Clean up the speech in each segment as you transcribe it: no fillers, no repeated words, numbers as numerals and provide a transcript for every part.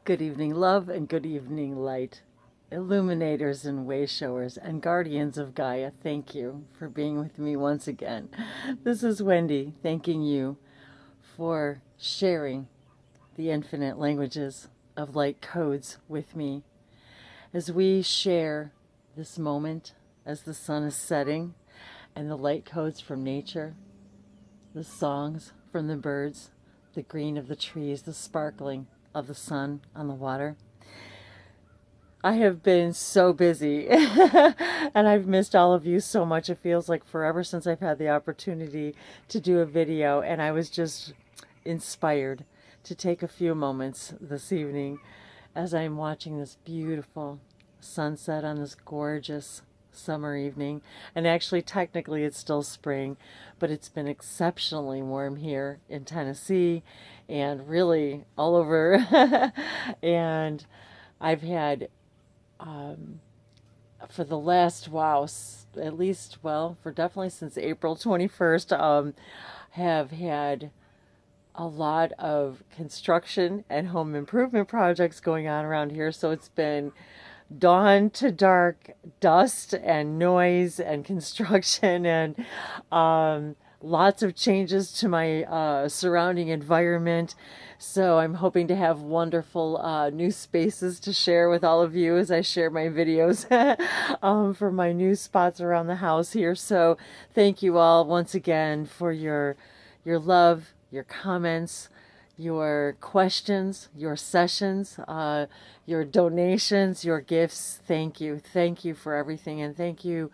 Good evening, love, and good evening, light. Illuminators and wayshowers and guardians of Gaia, thank you for being with me once again. This is Wendy, thanking you for sharing the infinite languages of light codes with me as we share this moment as the sun is setting and the light codes from nature, the songs from the birds, the green of the trees, the sparkling of the sun on the water. I have been so busy and I've missed all of you so much. It feels like forever since I've had the opportunity to do a video, and I was just inspired to take a few moments this evening as I'm watching this beautiful sunset on this gorgeous summer evening. And actually, technically it's still spring, but it's been exceptionally warm here in Tennessee and really all over. And I've had for the last, at least, for definitely since April 21st, have had a lot of construction and home improvement projects going on around here. So it's been dawn to dark, dust and noise and construction and lots of changes to my surrounding environment. So I'm hoping to have wonderful new spaces to share with all of you as I share my videos for my new spots around the house here. So thank you all once again for your love, your comments, your questions, your sessions, your donations, your gifts. Thank you. Thank you for everything. And thank you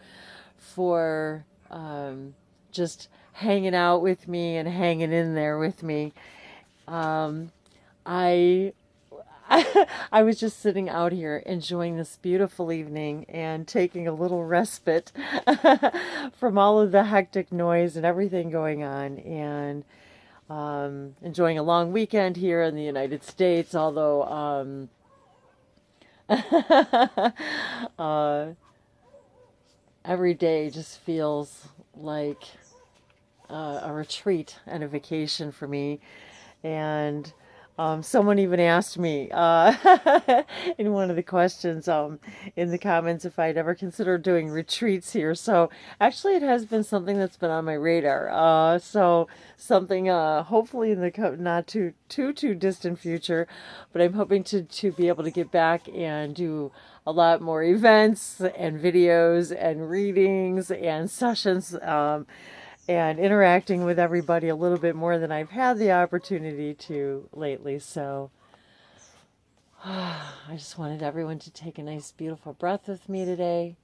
for just hanging out with me and hanging in there with me. I I was just sitting out here enjoying this beautiful evening and taking a little respite from all of the hectic noise and everything going on, and enjoying a long weekend here in the United States, although every day just feels like a retreat and a vacation for me. And someone even asked me in one of the questions in the comments if I'd ever considered doing retreats here. So actually it has been something that's been on my radar. So something hopefully in the not too distant future, but I'm hoping to be able to get back and do a lot more events and videos and readings and sessions, and interacting with everybody a little bit more than I've had the opportunity to lately. So I just wanted everyone to take a nice, beautiful breath with me today.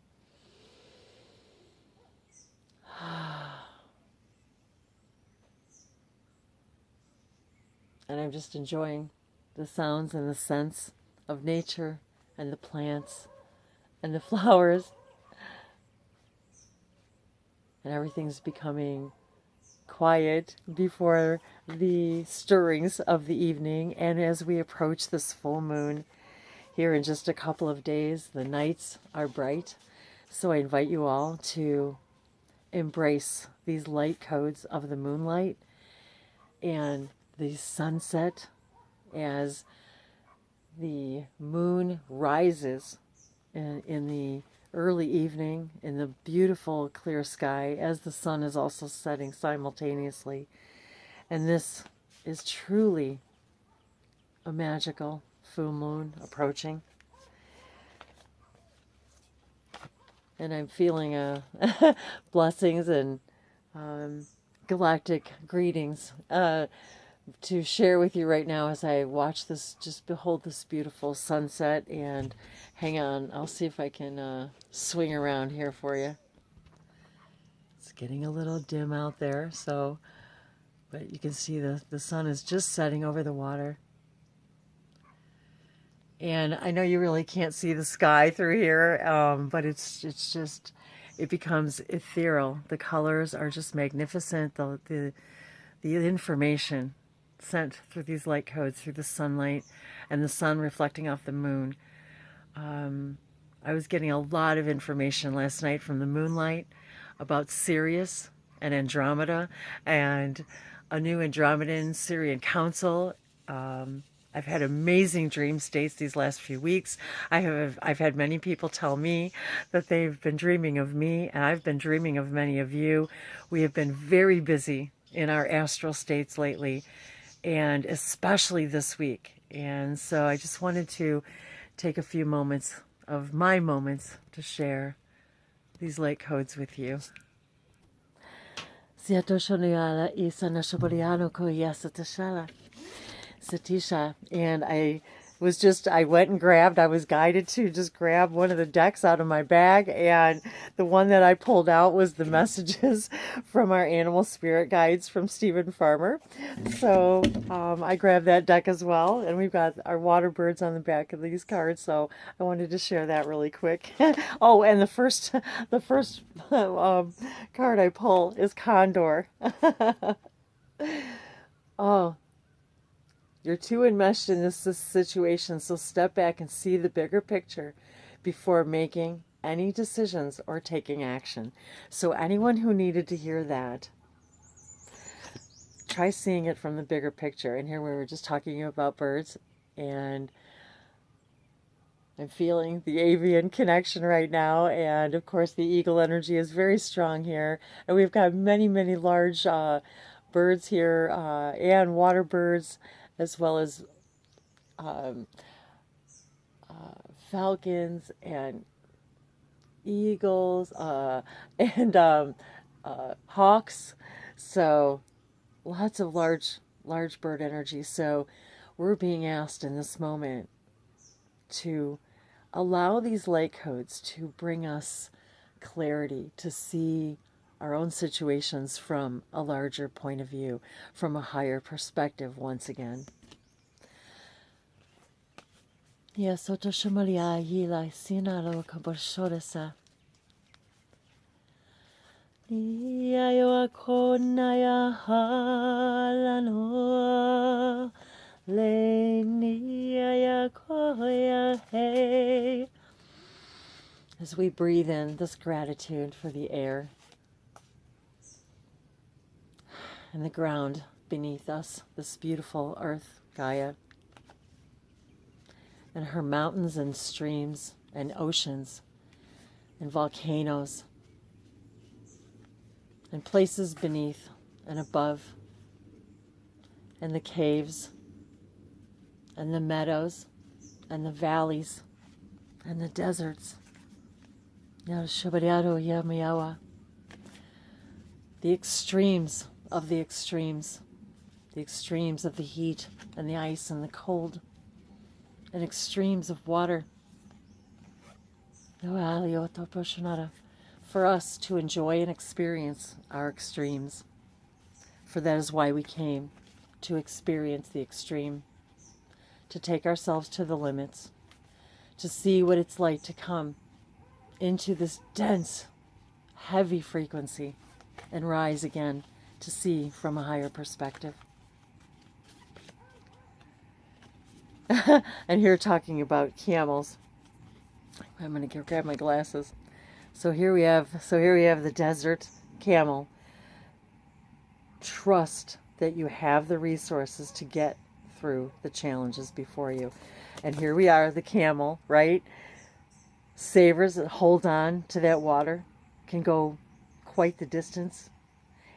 And I'm just enjoying the sounds and the scents of nature and the plants and the flowers. And everything's becoming quiet before the stirrings of the evening. And as we approach this full moon here in just a couple of days, the nights are bright. So I invite you all to embrace these light codes of the moonlight and the sunset as the moon rises in the early evening in the beautiful clear sky as the sun is also setting simultaneously. And this is truly a magical full moon approaching. And I'm feeling blessings and galactic greetings to share with you right now as I watch this, just behold this beautiful sunset. And hang on, I'll see if I can swing around here for you. It's getting a little dim out there, so, but you can see the sun is just setting over the water. And I know you really can't see the sky through here, but it's just, it becomes ethereal. The colors are just magnificent. The information sent through these light codes, through the sunlight and the sun reflecting off the moon. I was getting a lot of information last night from the moonlight about Sirius and Andromeda and a new Andromedan Sirian Council I've had amazing dream states these last few weeks. I've had many people tell me that they've been dreaming of me, and I've been dreaming of many of you. We have been very busy in our astral states lately, and especially this week. And so I just wanted to take a few moments of my moments to share these light codes with you. Satisha, and I went and grabbed, I was guided to just grab one of the decks out of my bag, and the one that I pulled out was the messages from our animal spirit guides from Stephen Farmer. So I grabbed that deck as well, and we've got our water birds on the back of these cards, so I wanted to share that really quick. Oh, and the first card I pull is Condor. Oh, you're too enmeshed in this situation, so step back and see the bigger picture before making any decisions or taking action. So anyone who needed to hear that, try seeing it from the bigger picture. And here we were just talking about birds, and I'm feeling the avian connection right now, and of course the eagle energy is very strong here, and we've got many, many large birds here, and water birds, as well as falcons and eagles and hawks. So lots of large bird energy. So we're being asked in this moment to allow these light codes to bring us clarity, to see our own situations from a larger point of view, from a higher perspective once again. Yes, oto shumalia yila sinalo kaborshoresa. Niayo akonaya halano le niaya koya hey. As we breathe in this gratitude for the air and the ground beneath us, this beautiful earth, Gaia, and her mountains and streams and oceans and volcanoes and places beneath and above, and the caves and the meadows and the valleys and the deserts. The extremes of the extremes of the heat and the ice and the cold, and extremes of water. For us to enjoy and experience our extremes. For that is why we came, to experience the extreme, to take ourselves to the limits, to see what it's like to come into this dense, heavy frequency and rise again to see from a higher perspective. And here talking about camels. I'm going to grab my glasses. So here we have the desert camel. Trust that you have the resources to get through the challenges before you. And here we are, the camel, right? Savors that hold on to that water, can go quite the distance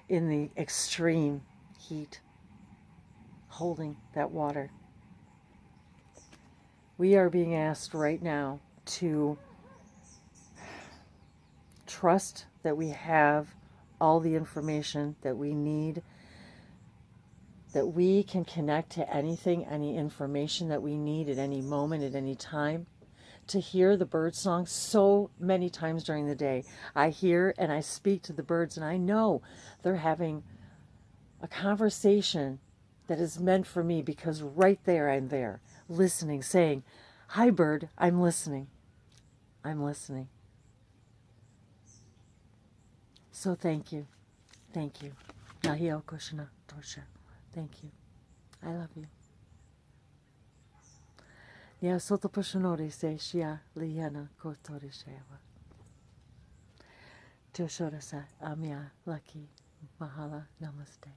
in the extreme heat, holding that water. We are being asked right now to trust that we have all the information that we need, that we can connect to anything, any information that we need at any moment, at any time. To hear the bird song so many times during the day. I hear and I speak to the birds, and I know they're having a conversation that is meant for me, because right there I'm there, listening, saying, "Hi bird, I'm listening. I'm listening." So thank you. Thank you. Nahio Koshina Tosha. Thank you. I love you. Ya soto posonori se shia liana kotori shewa. Toshora sa amia lucky mahala namaste.